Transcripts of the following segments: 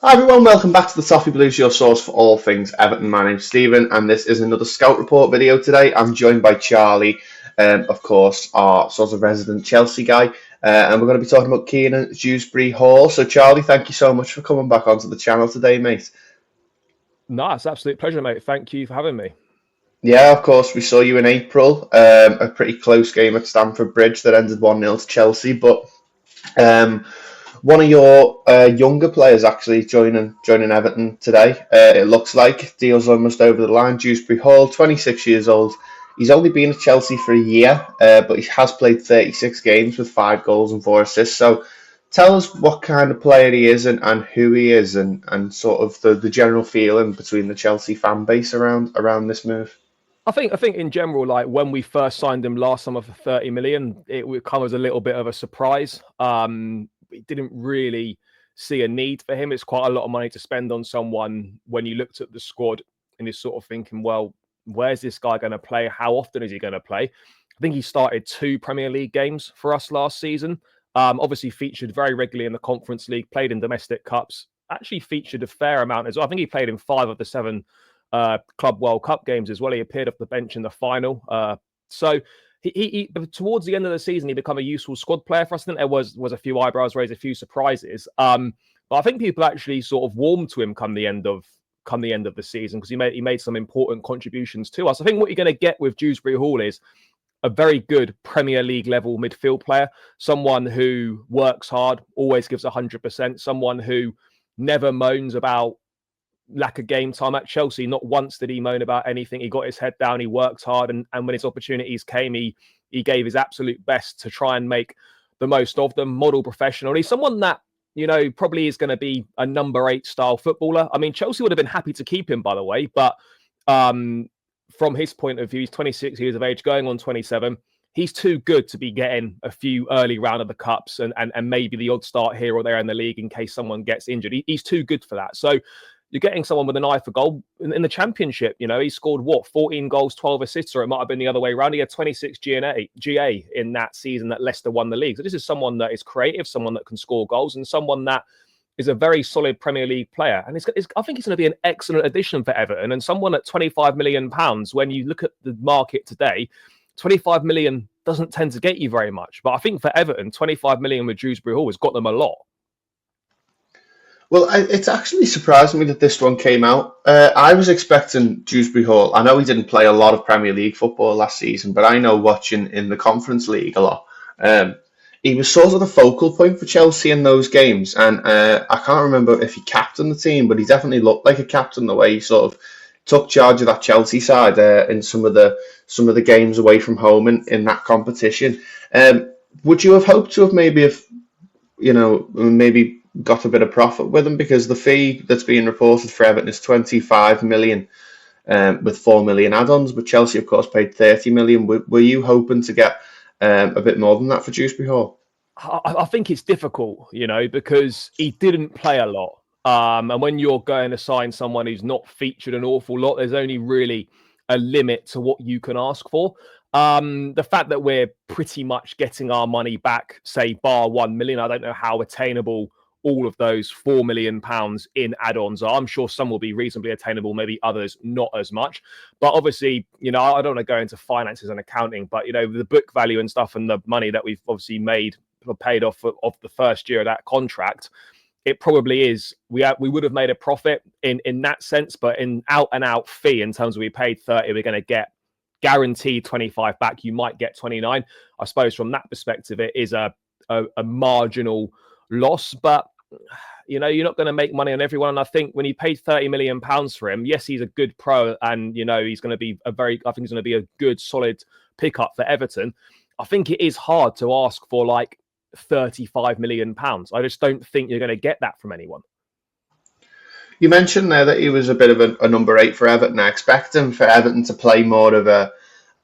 Hi everyone, welcome back to the Toffee Blues, your source for all things Everton. My name's Stephen, and this is another Scout Report video today. I'm joined by Charlie, of course, our sort of resident Chelsea guy, and we're going to be talking about Kiernan Dewsbury-Hall. So Charlie, thank you so much for coming back onto the channel today, mate. No, it's an absolute pleasure, mate. Thank you for having me. Yeah, of course, we saw you in April, a pretty close game at Stamford Bridge that ended 1-0 to Chelsea, but um, one of your younger players actually joining Everton today. It looks like deal's almost over the line. Dewsbury-Hall, 26 years old. He's only been at Chelsea for a year, but he has played 36 games with 5 goals and 4 assists. So tell us what kind of player he is and who he is and sort of the general feeling between the Chelsea fan base around this move. I think in general, like when we first signed him last summer for 30 million, it would come as a little bit of a surprise. We didn't really see a need for him. It's quite a lot of money to spend on someone when you looked at the squad and you're sort of thinking, well, where's this guy going to play? How often is he going to play? I think he started 2 Premier League games for us last season. Obviously featured very regularly in the Conference League, played in domestic cups, actually featured a fair amount as well. I think he played in 5 of the 7 Club World Cup games as well. He appeared off the bench in the final. So he towards the end of the season, he became a useful squad player for us. I think there was a few eyebrows raised, a few surprises. But I think people actually sort of warmed to him come the end of the season because he made some important contributions to us. I think what you're going to get with Dewsbury-Hall is a very good Premier League level midfield player, someone who works hard, always gives 100%, someone who never moans about lack of game time at Chelsea. Not once did he moan about anything. He got his head down, he worked hard, and when his opportunities came, he gave his absolute best to try and make the most of them. Model professional. He's someone that, probably is going to be a number 8 style footballer. I mean, Chelsea would have been happy to keep him, by the way, but from his point of view, he's 26 years of age, going on 27. He's too good to be getting a few early round of the cups and maybe the odd start here or there in the league in case someone gets injured. He's too good for that. So you're getting someone with an eye for goal in the Championship. He scored 14 goals, 12 assists, or it might have been the other way around. He had 26 GA in that season that Leicester won the league. So this is someone that is creative, someone that can score goals, and someone that is a very solid Premier League player. And I think he's going to be an excellent addition for Everton, and someone at £25 million. When you look at the market today, 25 million doesn't tend to get you very much. But I think for Everton, 25 million with Dewsbury-Hall has got them a lot. Well, it's actually surprised me that this one came out. I was expecting Dewsbury-Hall. I know he didn't play a lot of Premier League football last season, but I know watching in the Conference League a lot. He was sort of the focal point for Chelsea in those games, and I can't remember if he captained the team, but he definitely looked like a captain the way he sort of took charge of that Chelsea side in some of the games away from home in that competition. Would you have hoped to have maybe got a bit of profit with him, because the fee that's being reported for Everton is 25 million with 4 million add-ons, but Chelsea of course paid 30 million. Were you hoping to get a bit more than that for Dewsbury-Hall? I think it's difficult, because he didn't play a lot. And when you're going to sign someone who's not featured an awful lot, there's only really a limit to what you can ask for. The fact that we're pretty much getting our money back, say bar 1 million, I don't know how attainable all of those £4 million in add-ons are. I'm sure some will be reasonably attainable, maybe others not as much. But obviously, I don't want to go into finances and accounting, but the book value and stuff and the money that we've obviously paid off of the first year of that contract, it probably is. We would have made a profit in that sense, but in out and out fee, in terms of we paid 30, we're going to get guaranteed 25 back. You might get 29. I suppose from that perspective, it is a marginal loss, but you're not going to make money on everyone. And I think when you paid £30 million for him, yes, he's a good pro, and he's going to be I think he's going to be a good solid pickup for Everton. I think it is hard to ask for like £35 million. I just don't think you're going to get that from anyone. You mentioned there that he was a bit of a number 8 for Everton. I expect him for Everton to play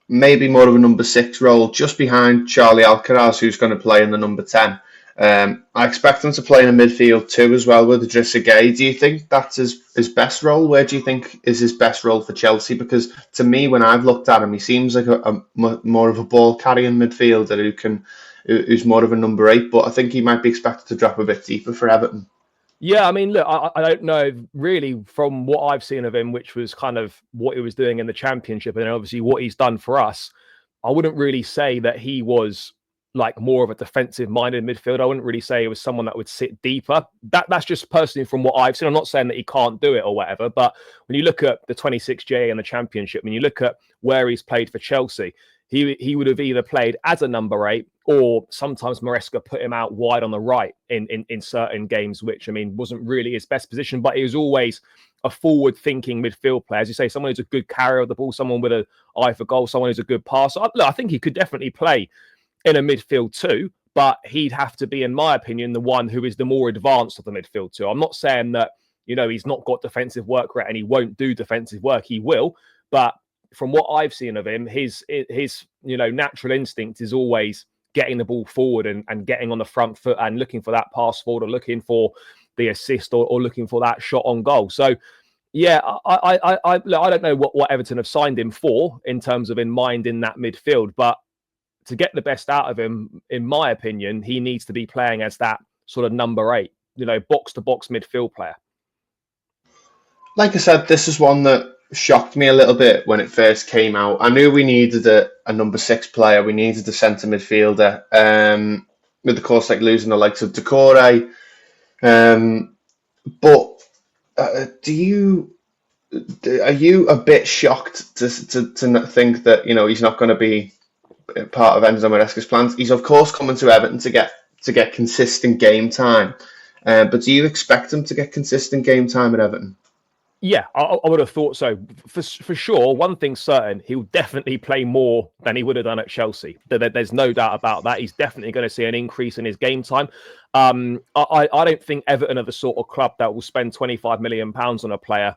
maybe more of a number 6 role, just behind Charlie Alcaraz, who's going to play in the number 10. I expect him to play in the midfield too as well with Idrissa Gueye. Do you think that's his best role? Where do you think is his best role for Chelsea? Because to me, when I've looked at him, he seems like a more of a ball carrying midfielder who's more of a number 8. But I think he might be expected to drop a bit deeper for Everton. Yeah, I mean, look, I don't know really from what I've seen of him, which was kind of what he was doing in the championship, and obviously what he's done for us. I wouldn't really say that he was like more of a defensive-minded midfielder. I wouldn't really say he was someone that would sit deeper. That's just personally from what I've seen. I'm not saying that he can't do it or whatever, but when you look at the 26J and the championship, when you look at where he's played for Chelsea, he would have either played as a number 8 or sometimes Maresca put him out wide on the right in certain games, which, I mean, wasn't really his best position, but he was always a forward-thinking midfield player. As you say, someone who's a good carrier of the ball, someone with an eye for goal, someone who's a good passer. Look, I think he could definitely play in a midfield too, but he'd have to be, in my opinion, the one who is the more advanced of the midfield too. I'm not saying that, he's not got defensive work rate and he won't do defensive work. He will, but from what I've seen of him, his natural instinct is always getting the ball forward and getting on the front foot and looking for that pass forward or looking for the assist or looking for that shot on goal. So, yeah, I don't know what Everton have signed him for in terms of in mind in that midfield, but to get the best out of him, in my opinion, he needs to be playing as that sort of number 8, box-to-box midfield player. Like I said, this is one that shocked me a little bit when it first came out. I knew we needed a number 6 player. We needed a centre midfielder. With, of course, like losing the likes of Decore. But are you a bit shocked to not think that he's not going to be part of Enzo Maresca's plans? He's of course coming to Everton to get consistent game time. But do you expect him to get consistent game time at Everton? Yeah, I would have thought so. For sure, one thing's certain, he'll definitely play more than he would have done at Chelsea. There's no doubt about that. He's definitely going to see an increase in his game time. I don't think Everton are the sort of club that will spend £25 million on a player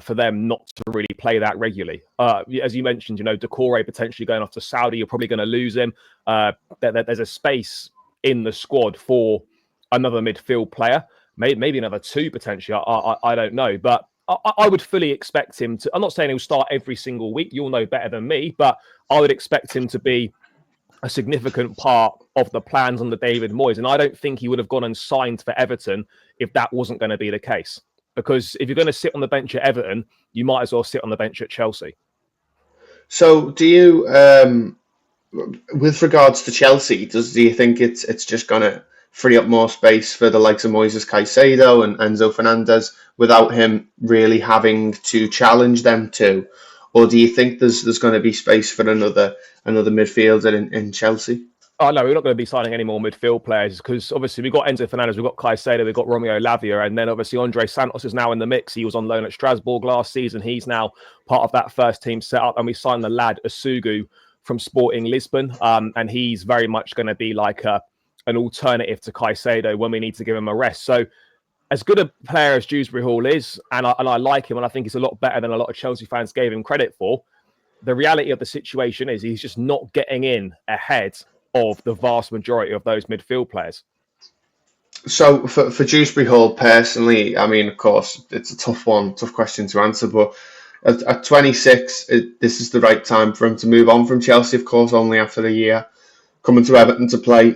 for them not to really play that regularly. As you mentioned, Decore potentially going off to Saudi, you're probably going to lose him. There's a space in the squad for another midfield player. Maybe another 2 potentially. I don't know, but I would fully expect him to. I'm not saying he'll start every single week. You'll know better than me, but I would expect him to be a significant part of the plans under David Moyes. And I don't think he would have gone and signed for Everton if that wasn't going to be the case. Because if you're going to sit on the bench at Everton, you might as well sit on the bench at Chelsea. So, do you, with regards to Chelsea, do you think it's just going to free up more space for the likes of Moises Caicedo and Enzo Fernandez without him really having to challenge them too? Or do you think there's going to be space for another midfielder in Chelsea? Oh, no, we're not going to be signing any more midfield players because obviously we've got Enzo Fernandez, we've got Caicedo, we've got Romeo Lavia, and then obviously Andre Santos is now in the mix. He was on loan at Strasbourg last season. He's now part of that first team setup, and we signed the lad Asugu from Sporting Lisbon, and he's very much going to be like an alternative to Caicedo when we need to give him a rest. So as good a player as Dewsbury-Hall is, and I like him, and I think he's a lot better than a lot of Chelsea fans gave him credit for, the reality of the situation is he's just not getting in ahead of the vast majority of those midfield players. So for Dewsbury-Hall personally, I mean, of course, it's a tough question to answer, but at 26, this is the right time for him to move on from Chelsea, of course, only after a year. Coming to Everton to play,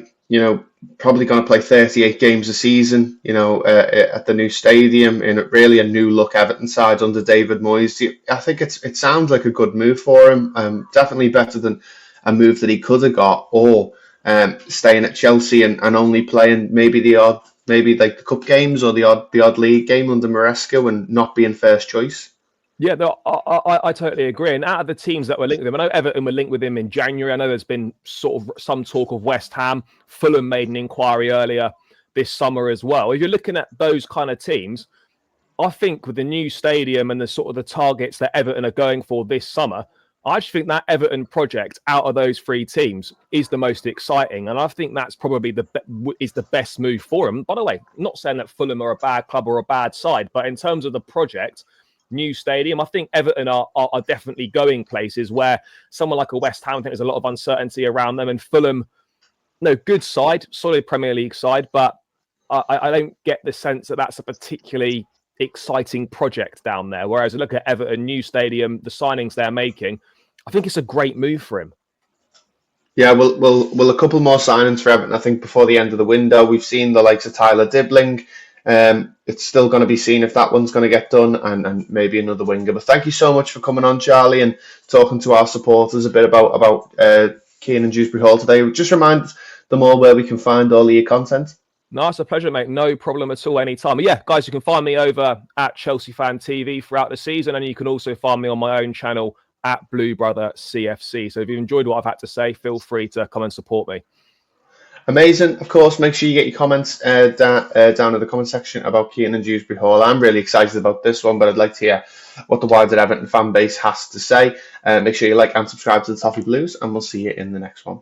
probably going to play 38 games a season, at the new stadium in really a new look Everton side under David Moyes. I think it sounds like a good move for him. Definitely better than a move that he could have got, or staying at Chelsea and only playing maybe like the cup games or the odd league game under Maresca and not being first choice. Yeah, no, I totally agree. And out of the teams that were linked with him, I know Everton were linked with him in January. I know there's been sort of some talk of West Ham. Fulham made an inquiry earlier this summer as well. If you're looking at those kind of teams, I think with the new stadium and the sort of the targets that Everton are going for this summer, I just think that Everton project out of those 3 teams is the most exciting. And I think that's probably the best move for them. By the way, not saying that Fulham are a bad club or a bad side, but in terms of the project, new stadium, I think Everton are definitely going places where someone like a West Ham, I think there's a lot of uncertainty around them. And Fulham, no, good side, solid Premier League side, but I don't get the sense that that's a particularly exciting project down there. Whereas I look at Everton, new stadium, the signings they're making, I think it's a great move for him. Yeah, well, a couple more signings for Everton, I think, before the end of the window. We've seen the likes of Tyler Dibbling, It's still going to be seen if that one's going to get done, and maybe another winger. But thank you so much for coming on, Charlie, and talking to our supporters a bit about Kiernan Dewsbury-Hall today. Just remind them all where we can find all of your content. No, it's a pleasure, mate. No problem at all, anytime. But yeah, guys, you can find me over at Chelsea Fan TV throughout the season, and you can also find me on my own channel at Blue Brother CFC. So if you've enjoyed what I've had to say, feel free to come and support me. Amazing. Of course, make sure you get your comments down in the comment section about Kiernan Dewsbury-Hall. I'm really excited about this one, but I'd like to hear what the wider Everton fan base has to say. Make sure you like and subscribe to the Toffee Blues, and we'll see you in the next one.